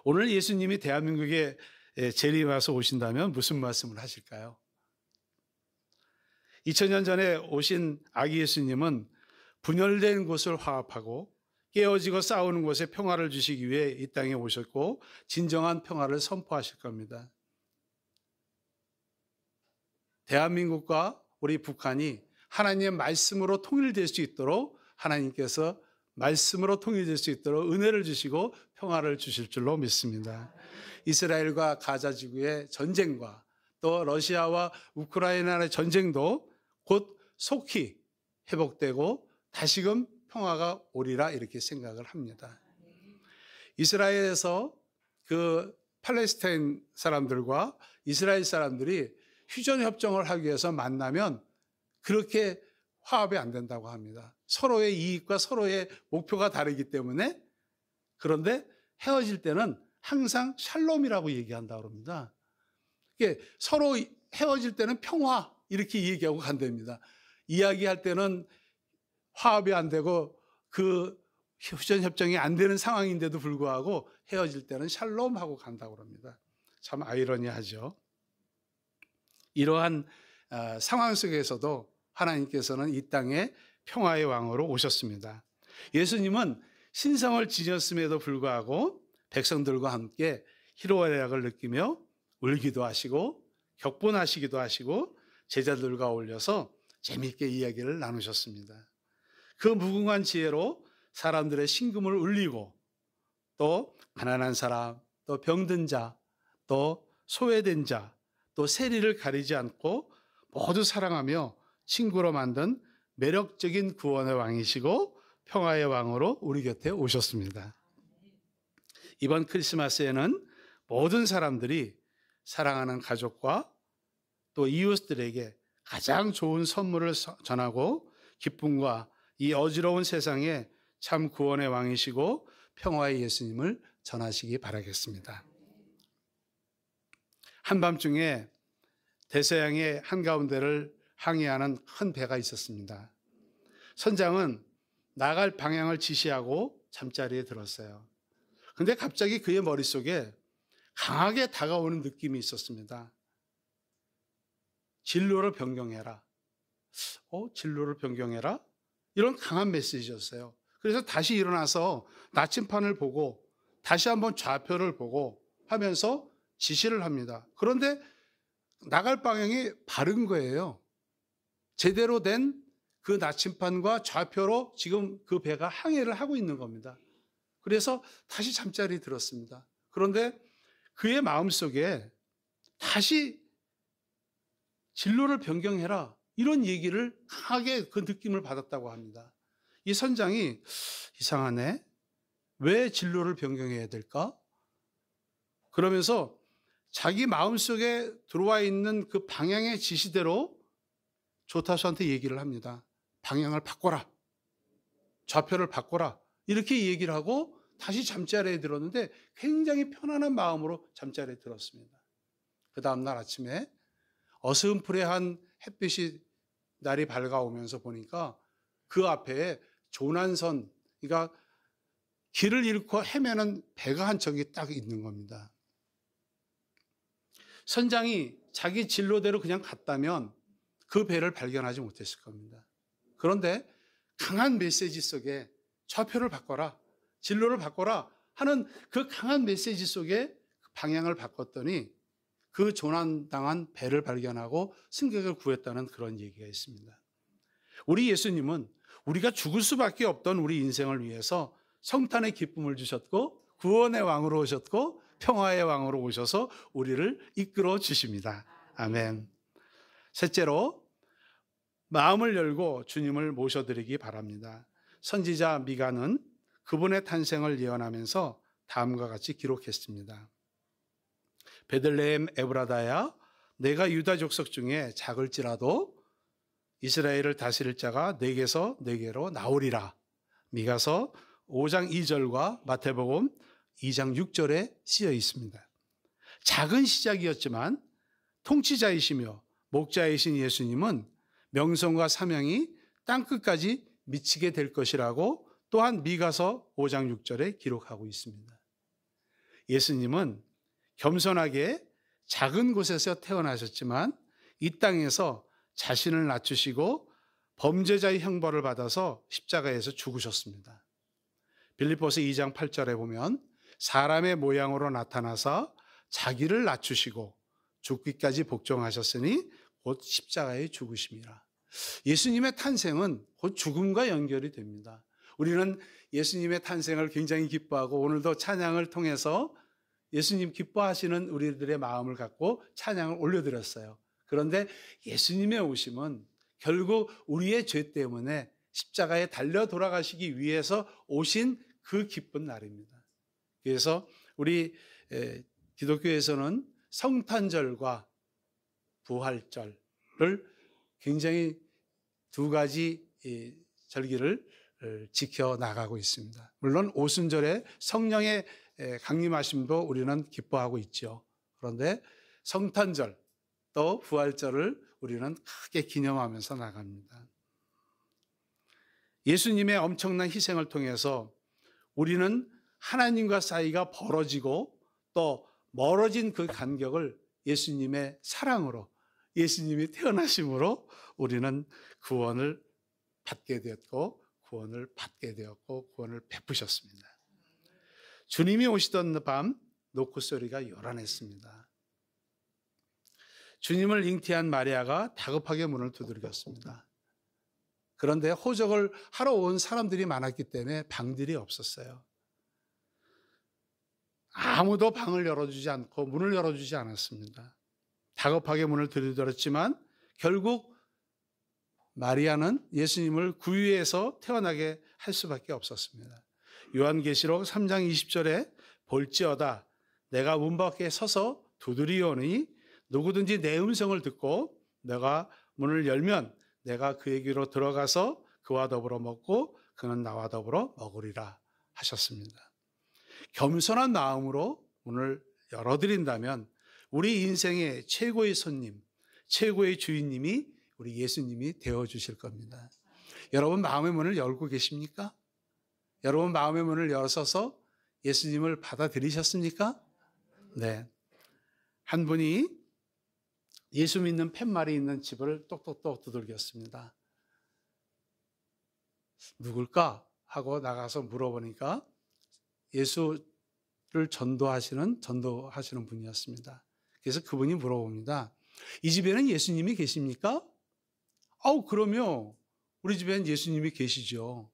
오늘 예수님이 대한민국에 재림해서 오신다면 무슨 말씀을 하실까요? 2000년 전에 오신 아기 예수님은 분열된 곳을 화합하고 깨어지고 싸우는 곳에 평화를 주시기 위해 이 땅에 오셨고 진정한 평화를 선포하실 겁니다. 대한민국과 우리 북한이 하나님의 말씀으로 통일될 수 있도록 하나님께서 말씀으로 통일될 수 있도록 은혜를 주시고 평화를 주실 줄로 믿습니다. 이스라엘과 가자 지구의 전쟁과 또 러시아와 우크라이나의 전쟁도 곧 속히 회복되고 다시금 평화가 오리라 이렇게 생각을 합니다. 이스라엘에서 그 팔레스타인 사람들과 이스라엘 사람들이 휴전 협정을 하기 위해서 만나면 그렇게 화합이 안 된다고 합니다. 서로의 이익과 서로의 목표가 다르기 때문에. 그런데 헤어질 때는 항상 샬롬이라고 얘기한다고 합니다. 서로 헤어질 때는 평화 이렇게 얘기하고 간답니다. 이야기할 때는 화합이 안 되고 그 휴전 협정이 안 되는 상황인데도 불구하고 헤어질 때는 샬롬하고 간다고 합니다. 참 아이러니하죠. 이러한 상황 속에서도 하나님께서는 이 땅에 평화의 왕으로 오셨습니다. 예수님은 신성을 지녔음에도 불구하고 백성들과 함께 희로애락을 느끼며 울기도 하시고 격분하시기도 하시고 제자들과 어울려서 재미있게 이야기를 나누셨습니다. 그 무궁한 지혜로 사람들의 심금을 울리고 또 가난한 사람, 또 병든 자, 또 소외된 자, 또 세리를 가리지 않고 모두 사랑하며 친구로 만든 매력적인 구원의 왕이시고 평화의 왕으로 우리 곁에 오셨습니다. 이번 크리스마스에는 모든 사람들이 사랑하는 가족과 또 이웃들에게 가장 좋은 선물을 전하고 기쁨과 이 어지러운 세상에 참 구원의 왕이시고 평화의 예수님을 전하시기 바라겠습니다. 한밤중에 대서양의 한가운데를 항해하는 큰 배가 있었습니다. 선장은 나갈 방향을 지시하고 잠자리에 들었어요. 근데 갑자기 그의 머릿속에 강하게 다가오는 느낌이 있었습니다. 진로를 변경해라. 진로를 변경해라? 이런 강한 메시지였어요. 그래서 다시 일어나서 나침판을 보고 다시 한번 좌표를 보고 하면서 지시를 합니다. 그런데 나갈 방향이 바른 거예요. 제대로 된 그 나침판과 좌표로 지금 그 배가 항해를 하고 있는 겁니다. 그래서 다시 잠자리에 들었습니다. 그런데 그의 마음속에 다시 진로를 변경해라, 이런 얘기를 강하게 그 느낌을 받았다고 합니다. 이 선장이 이상하네, 왜 진로를 변경해야 될까? 그러면서 자기 마음속에 들어와 있는 그 방향의 지시대로 조타수한테 얘기를 합니다. 방향을 바꿔라, 좌표를 바꿔라, 이렇게 얘기를 하고 다시 잠자리에 들었는데 굉장히 편안한 마음으로 잠자리에 들었습니다. 그 다음날 아침에 어스름푸레한 햇빛이 날이 밝아오면서 보니까 그 앞에 조난선, 그러니까 길을 잃고 헤매는 배가 한 척이 딱 있는 겁니다. 선장이 자기 진로대로 그냥 갔다면 그 배를 발견하지 못했을 겁니다. 그런데 강한 메시지 속에 좌표를 바꿔라, 진로를 바꿔라 하는 그 강한 메시지 속에 방향을 바꿨더니 그 조난당한 배를 발견하고 승객을 구했다는 그런 얘기가 있습니다. 우리 예수님은 우리가 죽을 수밖에 없던 우리 인생을 위해서 성탄의 기쁨을 주셨고 구원의 왕으로 오셨고 평화의 왕으로 오셔서 우리를 이끌어 주십니다. 아멘. 셋째로, 마음을 열고 주님을 모셔드리기 바랍니다. 선지자 미가는 그분의 탄생을 예언하면서 다음과 같이 기록했습니다. 베들레헴 에브라다야, 내가 유다 족속 중에 작을지라도 이스라엘을 다스릴 자가 내게서 내게로 나오리라. 미가서 5장 2절과 마태복음 2장 6절에 쓰여 있습니다. 작은 시작이었지만 통치자이시며 목자이신 예수님은 명성과 사명이 땅끝까지 미치게 될 것이라고 또한 미가서 5장 6절에 기록하고 있습니다. 예수님은 겸손하게 작은 곳에서 태어나셨지만 이 땅에서 자신을 낮추시고 범죄자의 형벌을 받아서 십자가에서 죽으셨습니다. 빌립보서 2장 8절에 보면 사람의 모양으로 나타나사 자기를 낮추시고 죽기까지 복종하셨으니 곧 십자가에 죽으심이라. 예수님의 탄생은 곧 죽음과 연결이 됩니다. 우리는 예수님의 탄생을 굉장히 기뻐하고 오늘도 찬양을 통해서 예수님 기뻐하시는 우리들의 마음을 갖고 찬양을 올려드렸어요. 그런데 예수님의 오심은 결국 우리의 죄 때문에 십자가에 달려 돌아가시기 위해서 오신 그 기쁜 날입니다. 그래서 우리 기독교에서는 성탄절과 부활절을 굉장히 두 가지 절기를 지켜나가고 있습니다. 물론 오순절에 성령의 강림하심도 우리는 기뻐하고 있죠. 그런데 성탄절 또 부활절을 우리는 크게 기념하면서 나갑니다. 예수님의 엄청난 희생을 통해서 우리는 하나님과 사이가 벌어지고 또 멀어진 그 간격을 예수님의 사랑으로, 예수님이 태어나심으로 우리는 구원을 받게 되었고 구원을 베푸셨습니다. 주님이 오시던 밤 노크 소리가 요란했습니다. 주님을 잉태한 마리아가 다급하게 문을 두드렸습니다. 그런데 호적을 하러 온 사람들이 많았기 때문에 방들이 없었어요. 아무도 방을 열어주지 않고 문을 열어주지 않았습니다. 다급하게 문을 들이들었지만 결국 마리아는 예수님을 구유해서 태어나게 할 수밖에 없었습니다. 요한계시록 3장 20절에 볼지어다 내가 문 밖에 서서 두드리오니 누구든지 내 음성을 듣고 내가 문을 열면 내가 그에게로 들어가서 그와 더불어 먹고 그는 나와 더불어 먹으리라 하셨습니다. 겸손한 마음으로 문을 열어드린다면 우리 인생의 최고의 손님, 최고의 주인님이 우리 예수님이 되어주실 겁니다. 여러분 마음의 문을 열고 계십니까? 여러분 마음의 문을 열어서 예수님을 받아들이셨습니까? 네. 한 분이 예수 믿는 팻말이 있는 집을 똑똑똑 두들겼습니다. 누굴까? 하고 나가서 물어보니까 예수를 전도하시는 분이었습니다. 그래서 그분이 물어봅니다. 이 집에는 예수님이 계십니까? 그럼요. 우리 집에는 예수님이 계시죠.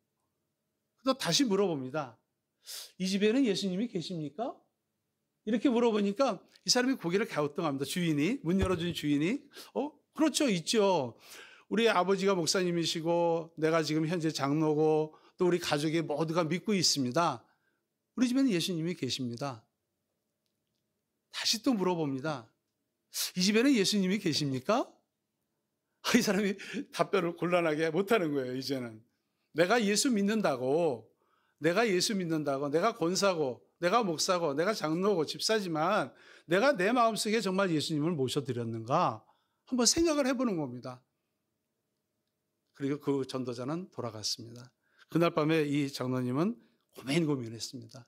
또 다시 물어봅니다. 이 집에는 예수님이 계십니까? 이렇게 물어보니까 이 사람이 고개를 갸우뚱합니다. 문 열어준 주인이, 그렇죠, 있죠. 우리 아버지가 목사님이시고 내가 지금 현재 장로고 또 우리 가족이 모두가 믿고 있습니다. 우리 집에는 예수님이 계십니다. 다시 또 물어봅니다. 이 집에는 예수님이 계십니까? 이 사람이 답변을 곤란하게 못하는 거예요. 이제는 내가 예수 믿는다고, 내가 권사고, 내가 목사고, 내가 장로고 집사지만 내가 내 마음속에 정말 예수님을 모셔드렸는가 한번 생각을 해보는 겁니다. 그리고 그 전도자는 돌아갔습니다. 그날 밤에 이 장로님은 고민했습니다.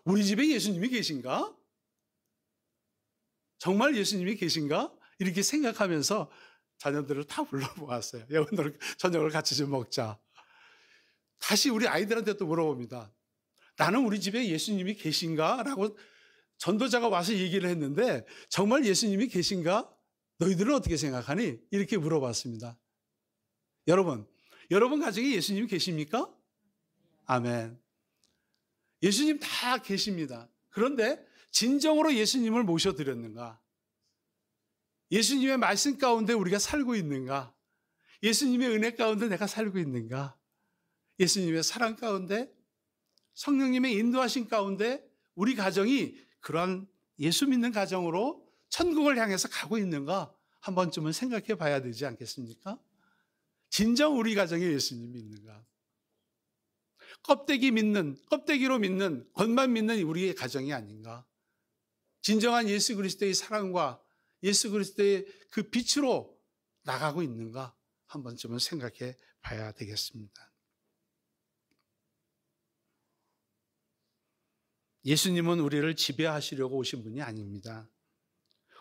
우리 집에 예수님이 계신가? 정말 예수님이 계신가? 이렇게 생각하면서 자녀들을 다 불러모았어요. 오늘 저녁을 같이 좀 먹자. 다시 우리 아이들한테 또 물어봅니다. 나는 우리 집에 예수님이 계신가? 라고 전도자가 와서 얘기를 했는데 정말 예수님이 계신가? 너희들은 어떻게 생각하니? 이렇게 물어봤습니다. 여러분 가정에 예수님이 계십니까? 아멘. 예수님 다 계십니다. 그런데 진정으로 예수님을 모셔드렸는가? 예수님의 말씀 가운데 우리가 살고 있는가? 예수님의 은혜 가운데 내가 살고 있는가? 예수님의 사랑 가운데, 성령님의 인도하신 가운데 우리 가정이 그러한 예수 믿는 가정으로 천국을 향해서 가고 있는가? 한 번쯤은 생각해 봐야 되지 않겠습니까? 진정 우리 가정에 예수님이 있는가? 껍데기로 믿는, 겉만 믿는 우리의 가정이 아닌가? 진정한 예수 그리스도의 사랑과 예수 그리스도의 그 빛으로 나가고 있는가? 한 번쯤은 생각해 봐야 되겠습니다. 예수님은 우리를 지배하시려고 오신 분이 아닙니다.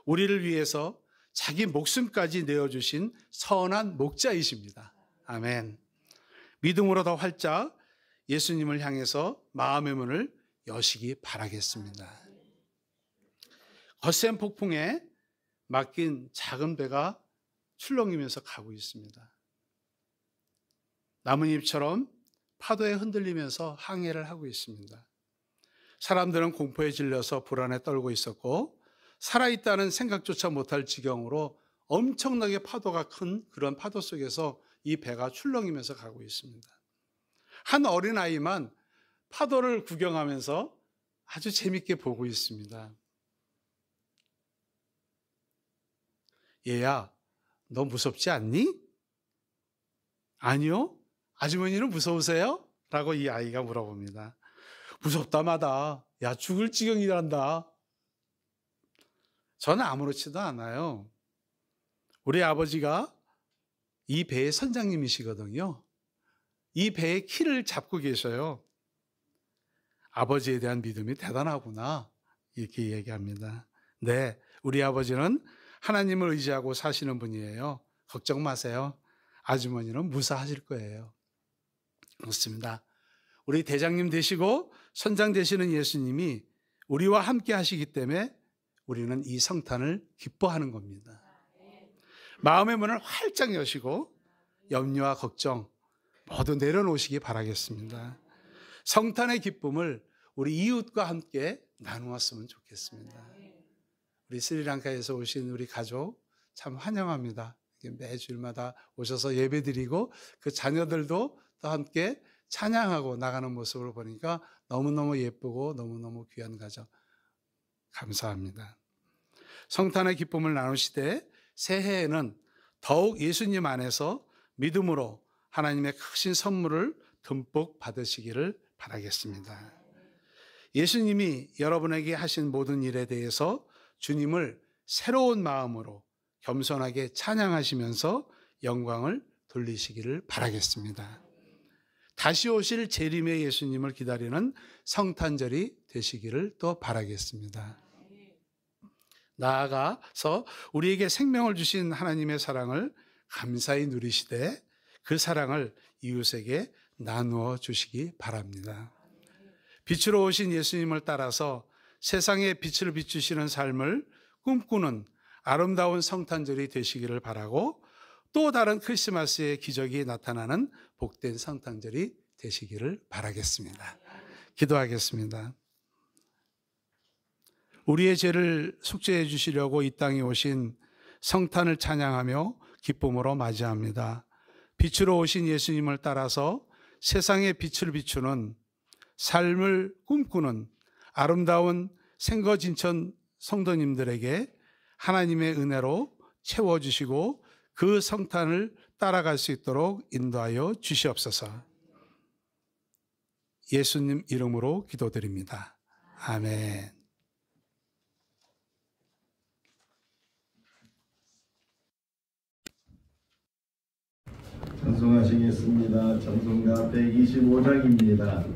우리를 위해서 자기 목숨까지 내어주신 선한 목자이십니다. 아멘. 믿음으로 더 활짝 예수님을 향해서 마음의 문을 여시기 바라겠습니다. 거센 폭풍에 맡긴 작은 배가 출렁이면서 가고 있습니다. 나뭇잎처럼 파도에 흔들리면서 항해를 하고 있습니다. 사람들은 공포에 질려서 불안에 떨고 있었고 살아있다는 생각조차 못할 지경으로 엄청나게 파도가 큰 그런 파도 속에서 이 배가 출렁이면서 가고 있습니다. 한 어린아이만 파도를 구경하면서 아주 재밌게 보고 있습니다. 얘야, 너 무섭지 않니? 아니요. 아주머니는 무서우세요? 라고 이 아이가 물어봅니다. 무섭다마다. 야, 죽을 지경이란다. 저는 아무렇지도 않아요. 우리 아버지가 이 배의 선장님이시거든요. 이 배의 키를 잡고 계셔요. 아버지에 대한 믿음이 대단하구나. 이렇게 얘기합니다. 네, 우리 아버지는 하나님을 의지하고 사시는 분이에요. 걱정 마세요. 아주머니는 무사하실 거예요. 그렇습니다. 우리 대장님 되시고 선장 되시는 예수님이 우리와 함께 하시기 때문에 우리는 이 성탄을 기뻐하는 겁니다. 마음의 문을 활짝 여시고 염려와 걱정 모두 내려놓으시기 바라겠습니다. 성탄의 기쁨을 우리 이웃과 함께 나누었으면 좋겠습니다. 우리 스리랑카에서 오신 우리 가족 참 환영합니다. 매주일마다 오셔서 예배드리고 그 자녀들도 또 함께 찬양하고 나가는 모습을 보니까 너무너무 예쁘고 너무너무 귀한 가족 감사합니다. 성탄의 기쁨을 나누시되 새해에는 더욱 예수님 안에서 믿음으로 하나님의 크신 선물을 듬뿍 받으시기를 바라겠습니다. 예수님이 여러분에게 하신 모든 일에 대해서 주님을 새로운 마음으로 겸손하게 찬양하시면서 영광을 돌리시기를 바라겠습니다. 다시 오실 재림의 예수님을 기다리는 성탄절이 되시기를 또 바라겠습니다. 나아가서 우리에게 생명을 주신 하나님의 사랑을 감사히 누리시되 그 사랑을 이웃에게 나누어 주시기 바랍니다. 빛으로 오신 예수님을 따라서 세상에 빛을 비추시는 삶을 꿈꾸는 아름다운 성탄절이 되시기를 바라고, 또 다른 크리스마스의 기적이 나타나는 복된 성탄절이 되시기를 바라겠습니다. 기도하겠습니다. 우리의 죄를 속죄해 주시려고 이 땅에 오신 성탄을 찬양하며 기쁨으로 맞이합니다. 빛으로 오신 예수님을 따라서 세상에 빛을 비추는 삶을 꿈꾸는 아름다운 생거진천 성도님들에게 하나님의 은혜로 채워주시고 그 성탄을 따라갈 수 있도록 인도하여 주시옵소서. 예수님 이름으로 기도드립니다. 아멘. 찬송하시겠습니다. 찬송가 125장입니다.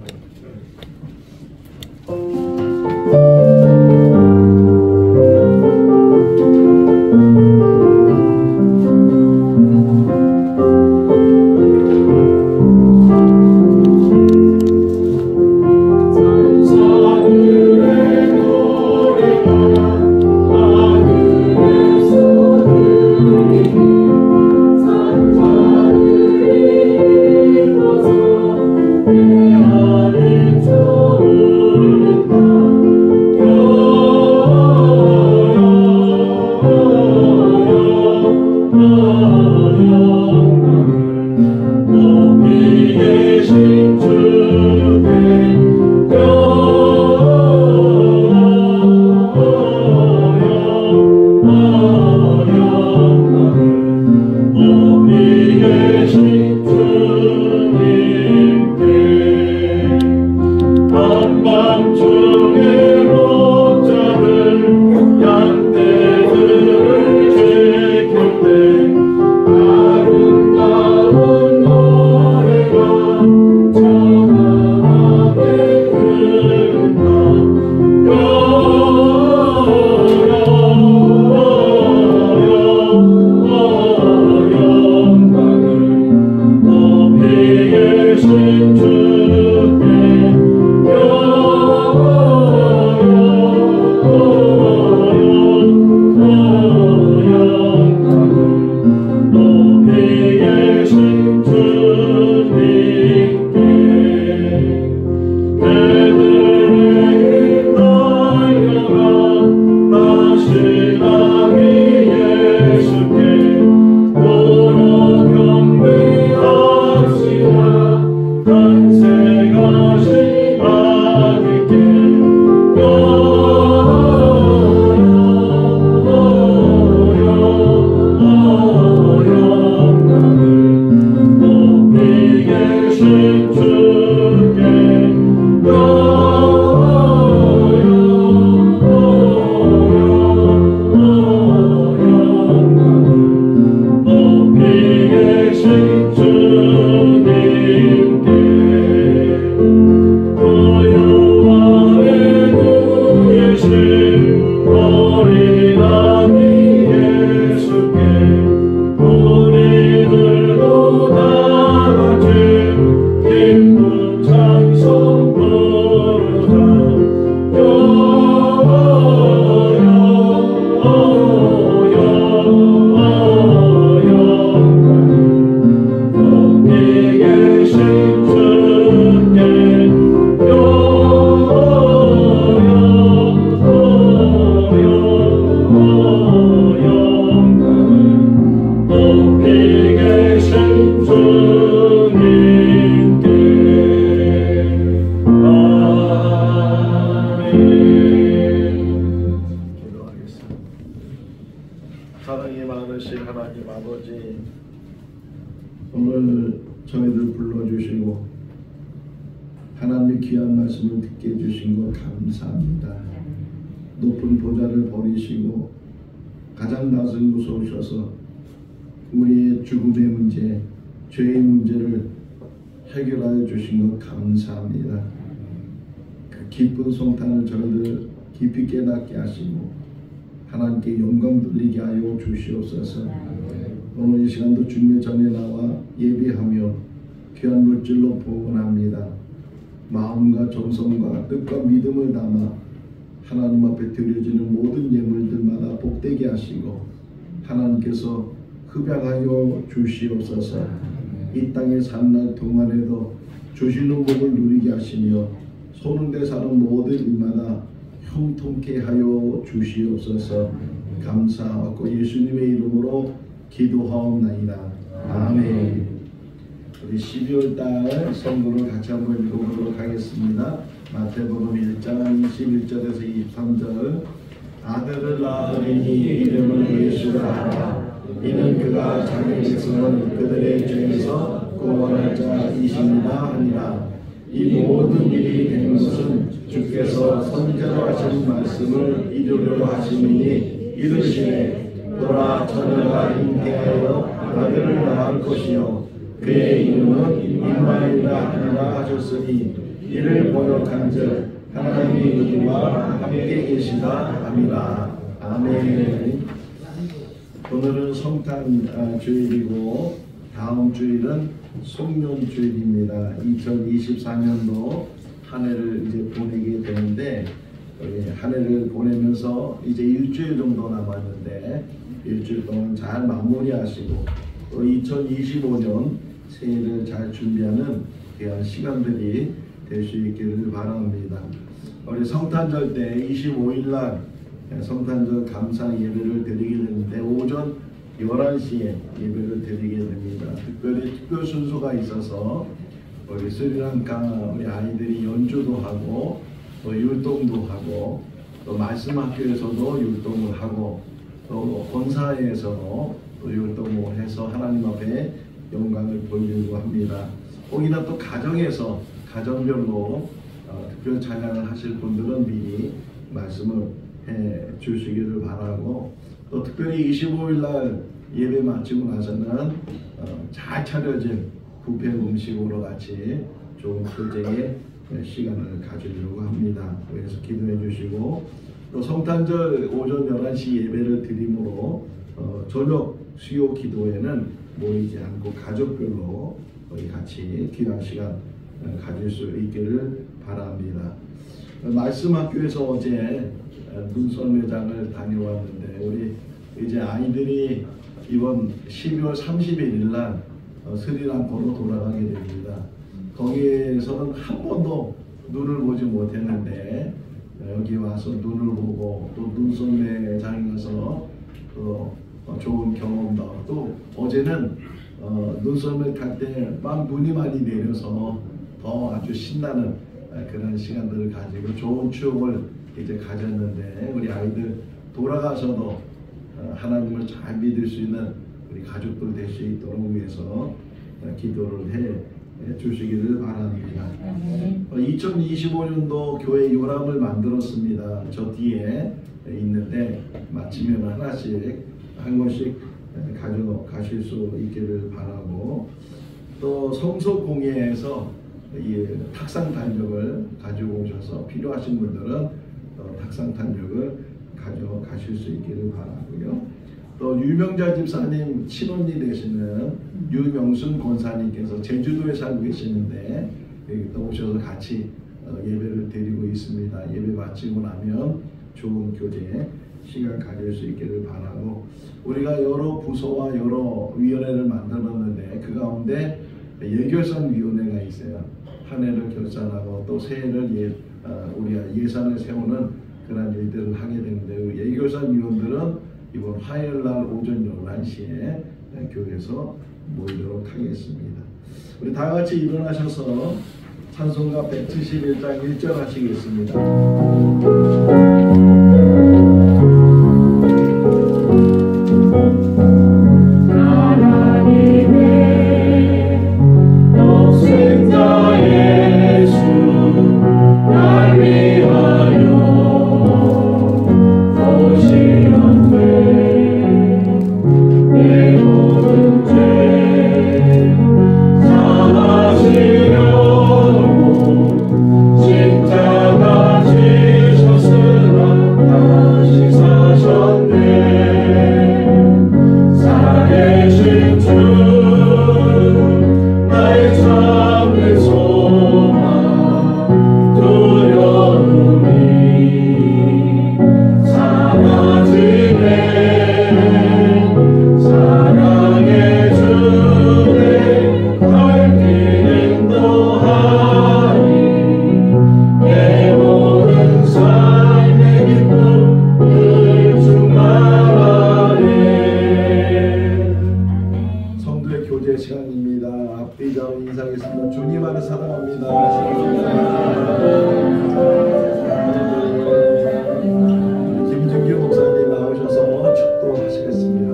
사랑이 많으신 하나님 아버지, 오늘 저희들 불러주시고 하나님의 귀한 말씀을 듣게 해주신 것 감사합니다. 높은 보좌를 버리시고 가장 낯을 무서우셔서 우리의 죽음의 문제, 죄의 문제를 해결하여 주신 것 감사합니다. 그 기쁜 성탄을 저희들 깊이 깨닫게 하시고 하나님께 영광 돌리게 하여 주시옵소서. 오늘 이 시간도 주님의 전에 나와 예배하며 귀한 물질로 봉헌합니다. 마음과 정성과 뜻과 믿음을 담아 하나님 앞에 드려지는 모든 예물들마다 복되게 하시고 하나님께서 흡양하여 주시옵소서. 이 땅에 사는 날 동안에도 주시는 복을 누리게 하시며 소는데 사는 모든 일마다 형통케 하여 주시옵소서. 감사하고 예수님의 이름으로 기도하옵나이다. 아멘. 우리 12월달 선거를 같이 한번 읽어보도록 하겠습니다. 마태복음 1장 21절에서 23절. 아들을 낳으리니 이름을 예수라 하라. 이는 그가 자기 백성을 그들의 죄에서 구원할 자이시니라 하니라. 이 모든 일이 된 것은 주께서 선지자로 하신 말씀을 이루려 하심이니 이르시되 보라 처녀가 잉태하여 아들을 낳을 것이요 그의 이름은 임마누엘이라 하니라 하셨으니 이를 번역한즉 하나님이 우리와 함께 계시다 함이라. 아멘. 오늘은 성탄 주일이고 다음 주일은 송년 주일입니다. 2024년도 한 해를 이제 보내게 되는데 한 해를 보내면서 이제 일주일 정도 남았는데 일주일 동안 잘 마무리하시고 또 2025년 새해를 잘 준비하는 귀한 시간들이 될 수 있기를 바랍니다. 우리 성탄절 때 25일 날 성탄절 감사 예배를 드리게 되는데 오전 11시에 예배를 드리게 됩니다. 특별히 특별 순서가 있어서 우리 스리랑카 우리 아이들이 연주도 하고 또 율동도 하고 또 말씀학교에서도 율동을 하고 또 본사에서도 또 율동을 해서 하나님 앞에 영광을 돌리려고 합니다. 거기다 또 가정에서 가정별로 특별 찬양을 하실 분들은 미리 말씀을 해 주시기를 바라고 또 특별히 25일 날 예배 마치고 나서는 잘 차려진 뷔페 음식으로 같이 좋은 교제의 시간을 가지려고 합니다. 그래서 기도해 주시고 또 성탄절 오전 11시 예배를 드림으로 저녁 수요 기도회는 모이지 않고 가족별로 같이 귀한 시간 가질 수 있기를 바랍니다. 말씀학교에서 어제 눈썰매장을 다녀왔는데 우리 이제 아이들이 이번 12월 31일 날 스리랑카로 돌아가게 됩니다. 거기에서는 한 번도 눈을 보지 못했는데 여기 와서 눈을 보고 또 눈썰매장에 가서 또 좋은 경험도 또 어제는 눈썰매 탈 때 막 눈이 많이 내려서 더 아주 신나는 그런 시간들을 가지고 좋은 추억을 이제 가졌는데 우리 아이들 돌아가서도 하나님을 잘 믿을 수 있는 우리 가족들 될 수 있도록 위해서 기도를 해 주시기를 바랍니다. 2025년도 교회 요람을 만들었습니다. 저 뒤에 있는데 마치면 하나씩 한 권씩 가져가실 수 있기를 바라고 또 성소공예에서 이 탁상 단적을 가지고 오셔서 필요하신 분들은 탁상 단적을 가져가실 수 있기를 바라고요. 또 유명자 집사님 친언니 되시는 유명순 권사님께서 제주도에 살고 계시는데 여기 또 오셔서 같이 예배를 드리고 있습니다. 예배 마치고 나면 좋은 교제 시간 가질 수 있기를 바라고 우리가 여러 부서와 여러 위원회를 만들었는데 그 가운데 예결산 위원회가 있어요. 한 해를 결산하고 또 새해를 우리가 예산을 세우는 그런 일들을 하게 되는데 예결산 위원들은 이번 화요일 날 오전 11시에 교회에서 모이도록 하겠습니다. 우리 다 같이 일어나셔서 찬송가 171장 1절 하시겠습니다. 날 위하여 오시었네. 기자로 인사하겠습니다. 주님 안에 사랑합니다. 김준규 목사님 나오셔서 축도하시겠습니다.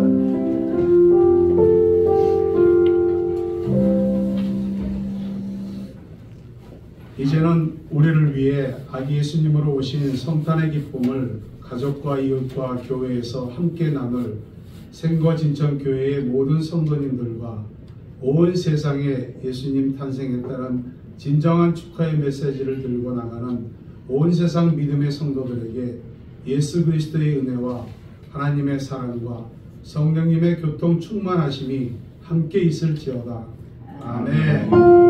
이제는 우리를 위해 아기 예수님으로 오신 성탄의 기쁨을 가족과 이웃과 교회에서 함께 나눌 생거진천교회의 모든 성도님들과 온 세상에 예수님 탄생에 따른 진정한 축하의 메시지를 들고 나가는 온 세상 믿음의 성도들에게 예수 그리스도의 은혜와 하나님의 사랑과 성령님의 교통 충만하심이 함께 있을지어다. 아멘.